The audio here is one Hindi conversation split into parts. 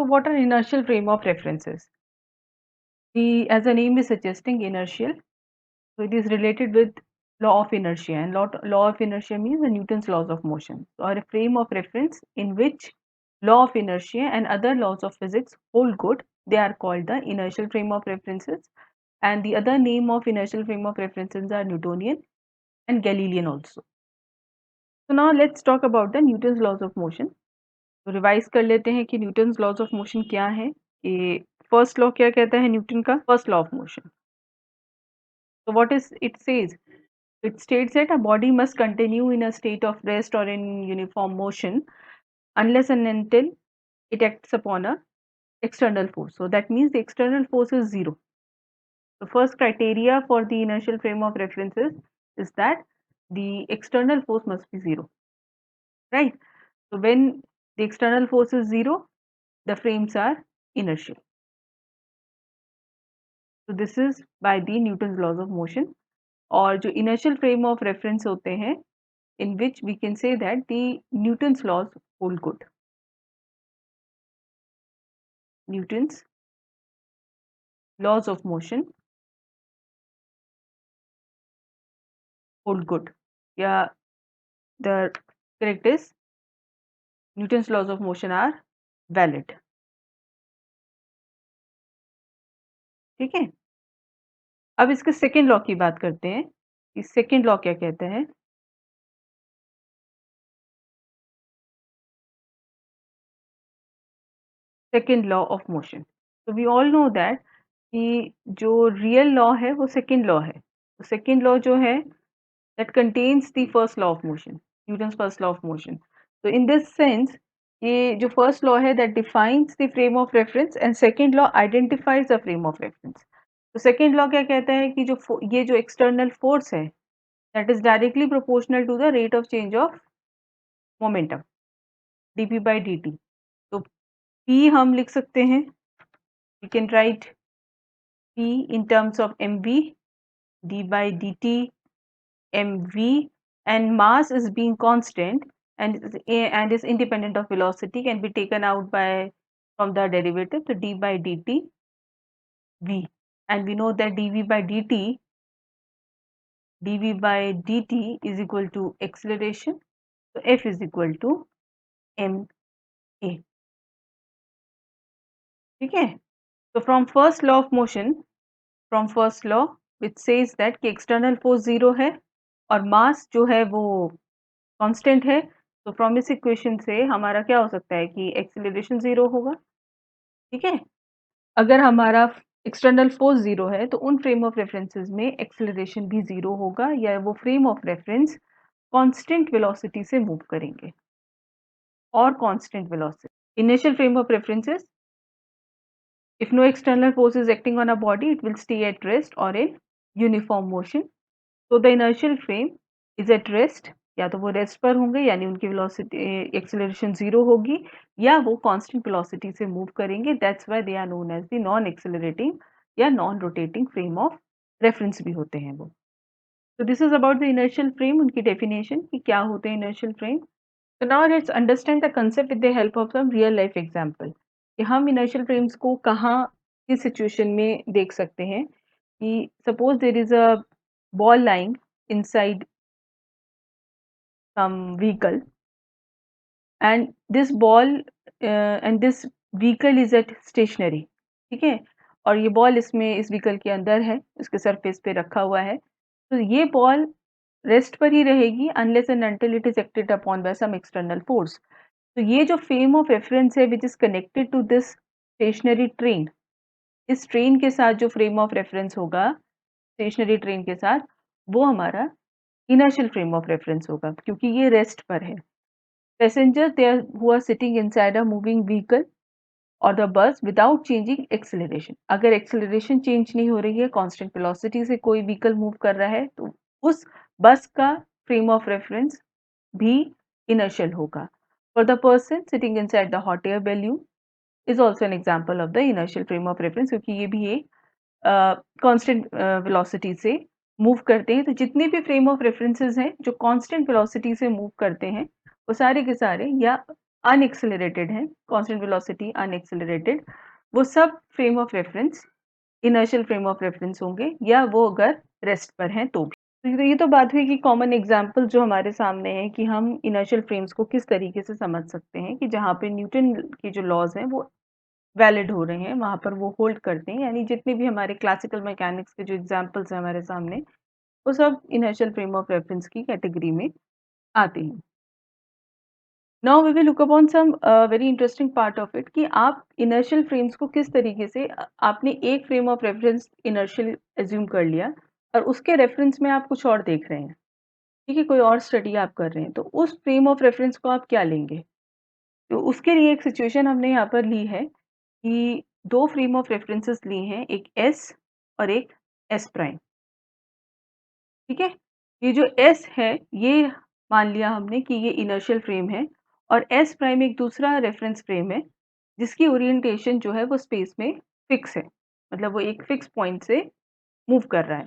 So what are inertial frame of references? As the name is suggesting, inertial. So it is related with law of inertia, and law of inertia means the Newton's laws of motion, or a frame of reference in which law of inertia and other laws of physics hold good. They are called the inertial frame of references, and the other name of inertial frame of references are Newtonian and Galilean also. So now let's talk about the Newton's laws of motion. तो रिवाइज कर लेते हैं कि न्यूटन्स लॉज ऑफ मोशन क्या है। कि फर्स्ट लॉ क्या कहता है न्यूटन का, first law of motion. So what is it says? It states that a body must continue in a state of rest or in uniform motion unless and until it acts upon a external force. So that means the external force is zero. The first criteria for the inertial frame of references is that the external force must be zero, right? So when the external force is zero, the frames are inertial. So this is by the Newton's laws of motion. और जो inertial frame of reference होते हैं, in which we can say that the Newton's laws hold good. Newton's laws of motion hold good. Yeah, the correct is Newton's laws of motion are valid. ठीक है, अब इसके सेकेंड लॉ की बात करते हैं कि सेकेंड लॉ क्या कहता है। सेकेंड लॉ ऑफ मोशन, तो वी ऑल नो दैट कि जो रियल लॉ है वो सेकेंड लॉ है। तो सेकेंड लॉ जो है that contains the first law of motion, Newton's first law of motion. So in this sense, ये जो first law है that defines the frame of reference and second law identifies the frame of reference. तो second law क्या कहता है कि जो ये जो external force है that is directly proportional to the rate of change of momentum dp by dt. तो p हम लिख सकते हैं, we can write p in terms of mv d by dt mv, and mass is being constant and is independent of velocity, can be taken out by from the derivative. So d by dt v, and we know that dv by dt is equal to acceleration. So f is equal to ma. ठीक है, so from first law of motion, from first law which says that कि external force zero है और mass जो है वो कांस्टेंट है, तो फ्रॉम इस इक्वेशन से हमारा क्या हो सकता है कि एक्सेलरेशन ज़ीरो होगा। ठीक है, अगर हमारा एक्सटर्नल फोर्स ज़ीरो है तो उन फ्रेम ऑफ रेफरेंसेस में एक्सेलरेशन भी ज़ीरो होगा, या वो frame of reference constant velocity से मूव करेंगे और constant velocity. Initial frame of references, if no external force is acting on a body, it will stay at rest or in uniform motion. So the inertial frame is at rest, या तो वो रेस्ट पर होंगे यानी उनकी वेलोसिटी एक्सेलरेशन जीरो होगी, या वो कांस्टेंट वेलोसिटी से मूव करेंगे। That's why they are known as the non accelerating या non rotating frame of reference भी होते हैं वो। तो this is about the inertial frame, उनकी डेफिनेशन कि क्या होते हैं इनर्शियल फ्रेम। तो now let's understand the concept with the help of some real life example कि हम इनर्शियल फ्रेम्स को कहाँ किस सिचुएशन में देख सकते हैं। कि suppose there is a ball lying inside some vehicle, and this ball and this vehicle is at stationary. ठीक है, और ये बॉल इसमें इस व्हीकल के अंदर है, इसके सरफेस पे रखा हुआ है। तो ये बॉल रेस्ट पर ही रहेगी unless and until it is acted upon by some external force. तो ये जो फ्रेम ऑफ रेफरेंस है which is connected to this stationary train, इस ट्रेन के साथ जो फ्रेम ऑफ रेफरेंस होगा स्टेशनरी ट्रेन के साथ, वो हमारा इनर्शियल फ्रेम ऑफ रेफरेंस होगा, क्योंकि ये रेस्ट पर है। Passengers they are who are sitting inside a moving vehicle और the bus without changing acceleration. अगर एक्सेलरेशन चेंज नहीं हो रही है, कांस्टेंट वेलोसिटी से कोई व्हीकल मूव कर रहा है, तो उस बस का फ्रेम ऑफ रेफरेंस भी इनर्शियल होगा। For the person sitting inside the hot air balloon is also an example of the inertial frame of reference, क्योंकि ये भी एक कांस्टेंट वेलोसिटी से मूव करते हैं। तो जितने भी फ्रेम ऑफ रेफरेंसेस हैं जो कांस्टेंट वेलोसिटी से मूव करते हैं, वो सारे के सारे या अनएक्सेलरेटेड हैं, कांस्टेंट वेलोसिटी अनएक्सेलरेटेड, वो सब frame of reference inertial frame of reference होंगे, या वो अगर रेस्ट पर हैं तो भी। तो ये तो बात हुई कि कॉमन एग्जांपल जो हमारे सामने है कि हम इनर्शियल फ्रेम्स को किस तरीके से समझ सकते हैं कि जहाँ पे न्यूटन के जो लॉज हैं वो वैलिड हो रहे हैं, वहाँ पर वो होल्ड करते हैं, यानी जितने भी हमारे क्लासिकल मैकेनिक्स के जो एग्जांपल्स हैं हमारे सामने, वो सब इनर्शियल फ्रेम ऑफ रेफरेंस की कैटेगरी में आते हैं। Now we will look upon some very interesting part of it कि आप इनर्शियल फ्रेम्स को किस तरीके से आपने एक frame of reference inertial assume कर लिया और उसके रेफरेंस में आप कुछ और देख रहे हैं, ठीक है, कोई और स्टडी आप कर रहे हैं, तो उस फ्रेम ऑफ रेफरेंस को आप क्या लेंगे? तो उसके लिए एक सिचुएशन हमने यहाँ पर ली है कि 2 फ्रेम ऑफ रेफरेंसेस ली हैं, एक S और एक S प्राइम, ठीक है? ये जो S है, ये मान लिया हमने कि ये इनर्शियल फ्रेम है और S प्राइम एक दूसरा रेफरेंस फ्रेम है, जिसकी ओरिएंटेशन जो है वो स्पेस में फिक्स है। मतलब वो एक फिक्स पॉइंट से मूव कर रहा है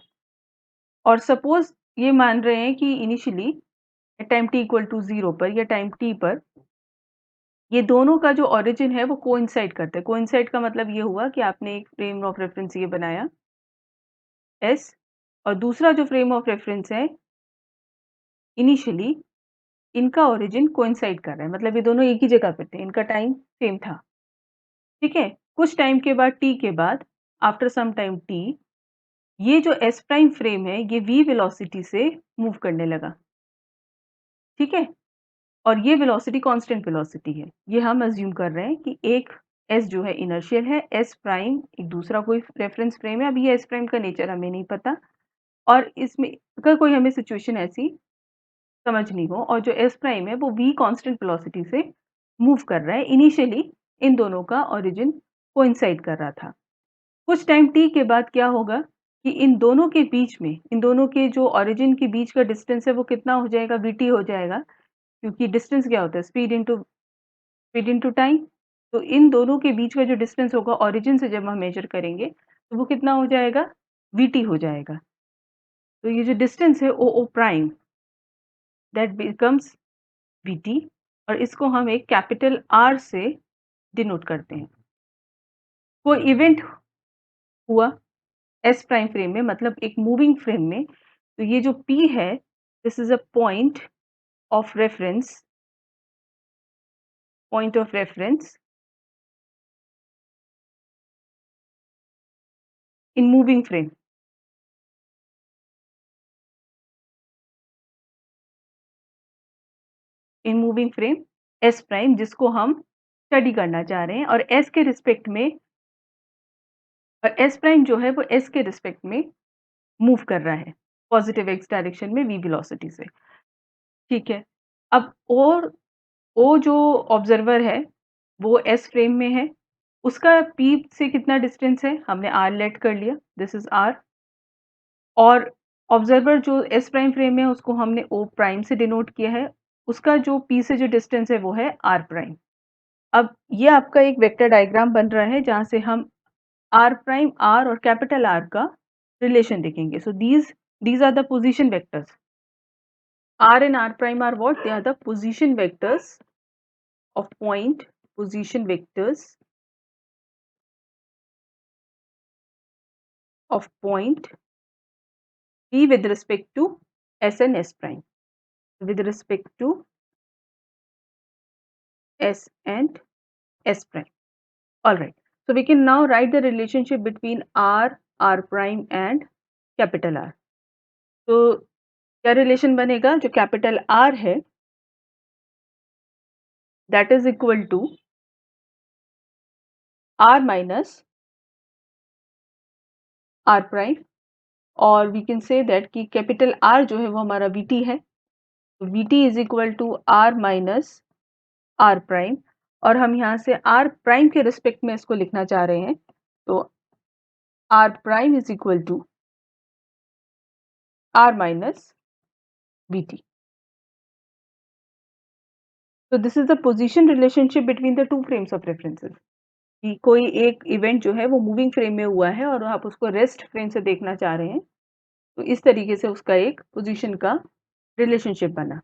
और सपोज़ ये मान रहे हैं कि initially time t equal to 0 पर या टाइम t पर ये दोनों का जो ओरिजिन है वो कोइंसाइड करता है। कोइंसाइड का मतलब ये हुआ कि आपने एक फ्रेम ऑफ रेफरेंस ये बनाया S और दूसरा जो फ्रेम ऑफ रेफरेंस है इनिशियली इनका ओरिजिन कोइंसाइड कर रहा है, मतलब ये दोनों एक ही जगह पे थे, इनका टाइम सेम था, ठीक है? कुछ टाइम के बाद t के बाद आफ्टर सम टाइम t ये जो S प्राइम फ्रेम है ये v वेलोसिटी से मूव करने लगा, ठीक है? और ये वेलोसिटी कांस्टेंट वेलोसिटी है। ये हम अज़्यूम कर रहे हैं कि एक S जो है इनर्शियल है, S प्राइम एक दूसरा कोई रेफरेंस फ्रेम है, अब ये S प्राइम का नेचर हमें नहीं पता और इसमें अगर कोई हमें सिचुएशन ऐसी समझनी हो और जो S प्राइम है वो v कांस्टेंट वेलोसिटी से मूव कर रहा है, इनिशियली इन दोनों का ओरिजिन कोइंसाइड कर रहा था। कुछ टाइम t के बाद क्या होगा कि इन दोनों के बीच में, इन दोनों के जो ओरिजिन के बीच का डिस्टेंस है वो कितना हो जाएगा? vt हो जाएगा, क्योंकि डिस्टेंस क्या होता है? Speed into time. तो इन दोनों के बीच का जो डिस्टेंस होगा ओरिजिन से जब हम मेजर करेंगे, तो वो कितना हो जाएगा? vt हो जाएगा। तो ये जो डिस्टेंस है ओ प्राइम दैट बिकम्स vt और इसको हम एक कैपिटल R से डिनोट करते हैं। कोई इवेंट हुआ S प्राइम फ्रेम में, मतलब एक मूविंग फ्रेम में, तो ये जो P है this is a point of reference in moving frame. In moving frame S prime जिसको हम स्टडी करना चाह रहे हैं और S के रिस्पेक्ट में S प्राइम जो है वो S के रिस्पेक्ट में मूव कर रहा है पॉजिटिव x डायरेक्शन में v वेलोसिटी से, ठीक है? अब और O जो ऑब्जर्वर है वो S फ्रेम में है, उसका P से कितना डिस्टेंस है? हमने R लेट कर लिया, दिस इज़ R और ऑब्जर्वर जो S प्राइम फ्रेम में है उसको हमने O प्राइम से डिनोट किया है, उसका जो P से जो डिस्टेंस है वो है R प्राइम। अब ये आपका एक वेक्टर डायग्राम बन रहा है जहाँ से हम R प्राइम R और कैपिटल R का रिलेशन देखेंगे। सो these are the position vectors. R and R prime are what? They are the position vectors of point, position vectors of point P with respect to S and S prime. With respect to S and S prime. Alright. So we can now write the relationship between R, R prime and capital R. तो क्या रिलेशन बनेगा? जो कैपिटल R है that is equal to R minus R prime और we can say that कि कैपिटल R जो है वो हमारा VT है, तो VT is equal to R minus R prime और हम यहाँ से R प्राइम के रिस्पेक्ट में इसको लिखना चाह रहे हैं, तो R prime is equal to R minus VT. So this is the position relationship between the two frames of references. कि कोई एक इवेंट जो है वो मूविंग फ्रेम में हुआ है और आप उसको रेस्ट फ्रेम से देखना चाह रहे हैं, तो इस तरीके से उसका एक पोजीशन का रिलेशनशिप बना।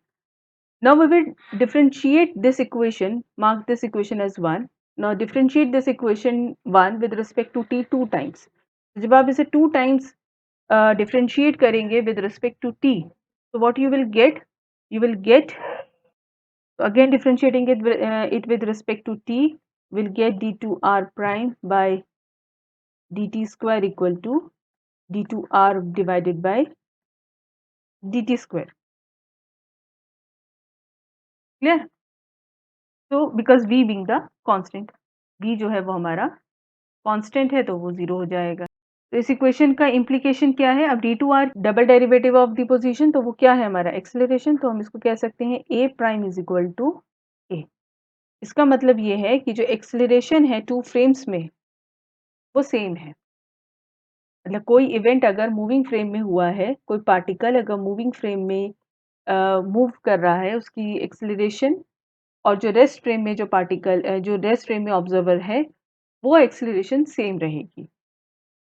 Now we will differentiate this equation, mark this equation as 1. Now differentiate this equation 1 with respect to t 2 times. जब आप इसे 2 times differentiate करेंगे with respect to t, so what you will get? You will get, again differentiating it with respect to t, will get d2r prime by dt square equal to d2r divided by dt square. Clear? So because v being the constant, v जो है वो हमारा कांस्टेंट है तो वो 0 हो जाएगा। तो इस इक्वेशन का इम्प्लीकेशन क्या है? अब d2r double derivative of the position, तो वो क्या है हमारा एक्सेलरेशन, तो हम इसको कह सकते हैं a prime is equal to a। इसका मतलब ये है कि जो एक्सेलरेशन है 2 फ्रेम्स में वो सेम है। मतलब कोई इवेंट अगर मूविंग फ्रेम में हुआ है, कोई पार्टिकल अगर मूविंग फ्रेम में मूव कर रहा है, उसकी एक्सेलरेशन और जो रेस्ट फ्रेम में जो पार्टिकल जो रेस्ट फ्रेम में ऑब्जर्वर है, वो एक्सेलरेशन सेम रहेगी।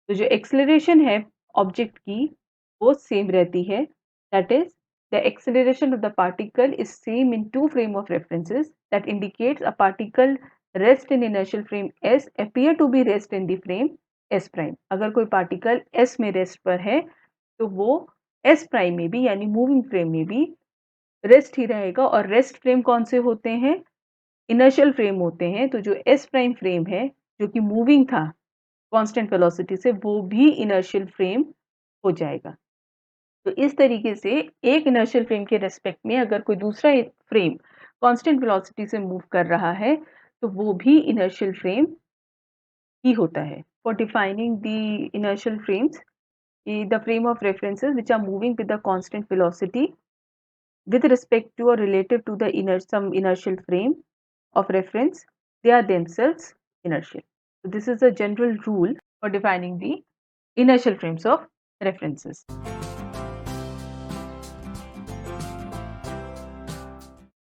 तो जो एक्सेलरेशन है ऑब्जेक्ट की वो सेम रहती है, that is the acceleration of the particle is same in two frame of references, that indicates a particle rest in inertial frame s appear to be rest in the frame s prime. अगर कोई पार्टिकल s में रेस्ट पर है तो वो s प्राइम में भी यानी मूविंग फ्रेम में भी रेस्ट ही रहेगा। और रेस्ट फ्रेम कौन से होते हैं? इनर्शियल फ्रेम होते हैं। तो जो s प्राइम फ्रेम है जो कि मूविंग था कांस्टेंट वेलोसिटी से, वो भी इनर्शियल फ्रेम हो जाएगा। तो इस तरीके से एक इनर्शियल फ्रेम के रेस्पेक्ट में अगर कोई दूसरा फ्रेम कांस्टेंट वेलोसिटी से मूव कर रहा है तो वो भी इनर्शियल फ्रेम ही होता है। For defining the inertial frames, the frame of references which are moving with the constant velocity with respect to or relative to the some inertial frame of reference, they are themselves inertial. So this is a general rule for defining the inertial frames of references.